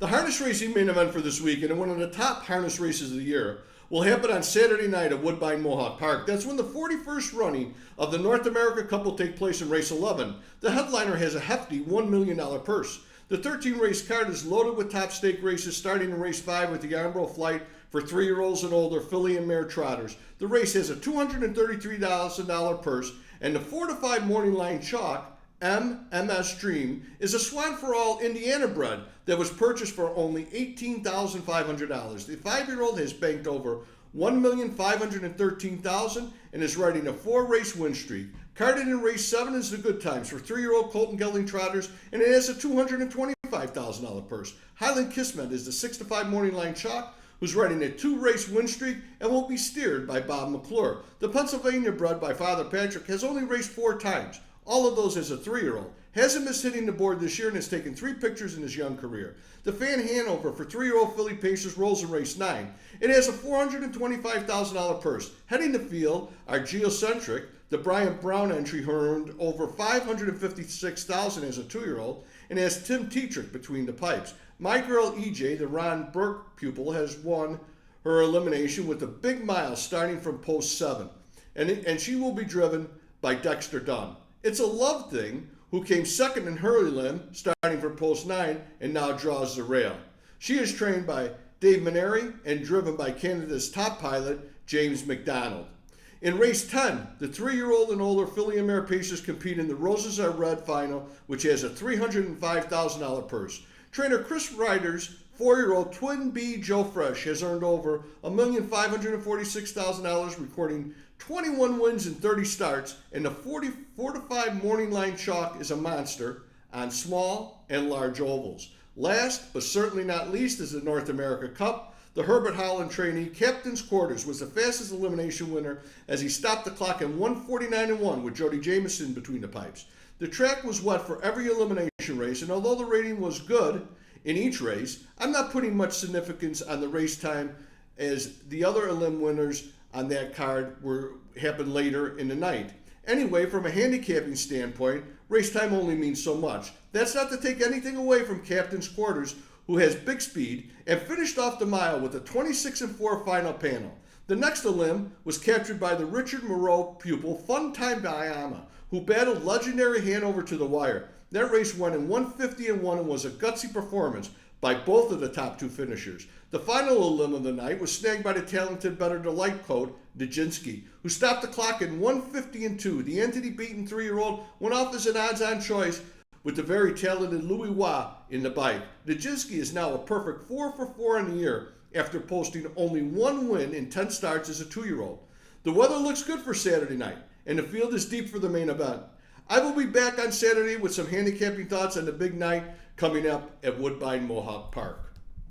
The harness racing main event for this weekend and one of the top harness races of the year will happen on Saturday night at Woodbine Mohawk Park. That's when the 41st running of the North America Cup will take place in race 11. The headliner has a hefty $1 million purse. The 13-race card is loaded with top stake races starting in race 5 with the Armbro Flight for 3-year-olds and older filly and mare trotters. The race has a $233,000 purse, and the 4-5 morning line chalk MS Dream is a Swan for All Indiana bred that was purchased for only $18,500. The 5-year-old has banked over $1,513,000 and is riding a 4-race win streak. Carded in race 7 is the Good Times for 3-year-old Colton Gelding trotters, and it has a $225,000 purse. Highland Kismet is the 6-5 morning line chalk, who's riding a 2-race win streak and will be steered by Bob McClure. The Pennsylvania bred by Father Patrick has only raced 4 times. All of those as a 3-year-old. Hasn't missed hitting the board this year and has taken 3 pictures in his young career. The Fan Hanover for 3-year-old filly Pacers rolls in race 9. It has a $425,000 purse. Heading the field are Geocentric, the Brian Brown entry, who earned over $556,000 as a 2-year-old, and has Tim Tetrick between the pipes. My Girl EJ, the Ron Burke pupil, has won her elimination with a big mile starting from post 7, and she will be driven by Dexter Dunn. It's a Love Thing, who came second in Hurley Limb, starting from post 9, and now draws the rail. She is trained by Dave Maneri and driven by Canada's top pilot, James McDonald. In race 10, the 3-year-old and older filly and mare pacers compete in the Roses Are Red final, which has a $305,000 purse. Trainer Chris Ryder's 4-year-old Twin B Joe Fresh has earned over $1,546,000, recording 21 wins in 30 starts, and the 4-5 morning line chalk is a monster on small and large ovals. Last, but certainly not least, is the North America Cup. The Herbert Howland trainee, Captain's Quarters, was the fastest elimination winner as he stopped the clock in 1:49.1 with Jody Jamieson between the pipes. The track was wet for every elimination race, and although the rating was good in each race, I'm not putting much significance on the race time, as the other elim winners on that card happened later in the night. Anyway, from a handicapping standpoint, race time only means so much. That's not to take anything away from Captain's Quarters, who has big speed and finished off the mile with a 26-4 final panel. The next elim was captured by the Richard Moreau pupil, Fun Time Bayama, who battled legendary Hanover to the wire. That race went in 150-1 and was a gutsy performance by both of the top 2 finishers. The final elim of the night was snagged by the talented Better Delight coat, Nijinsky, who stopped the clock in 150-2. The entity-beaten 3-year-old went off as an odds-on choice with the very talented Louis Waugh in the bike. Nijinsky is now a perfect 4 for 4 in the year after posting only 1 win in 10 starts as a 2-year-old. The weather looks good for Saturday night, and the field is deep for the main event. I will be back on Saturday with some handicapping thoughts on the big night coming up at Woodbine Mohawk Park.